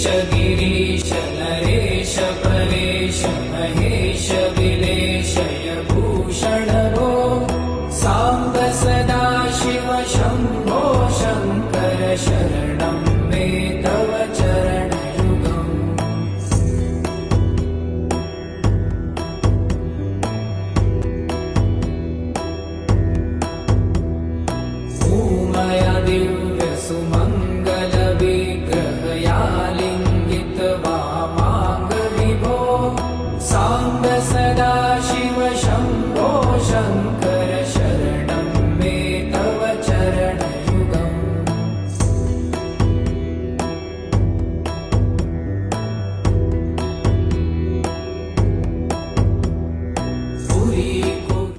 ईश गिरीश नरेश परेश महेश विलेशय भूषण भो साम्ब सदा शिव शम्भो शङ्कर शरणं मे तव चरणयुगम् भूमया दिव्य सुमङ्गल विग्रहया लिङ्गित वामाङ्ग विभो साम्ब सदा शिव शम्भो शङ्कर शरणं मे तव चरणयुगम् पुरी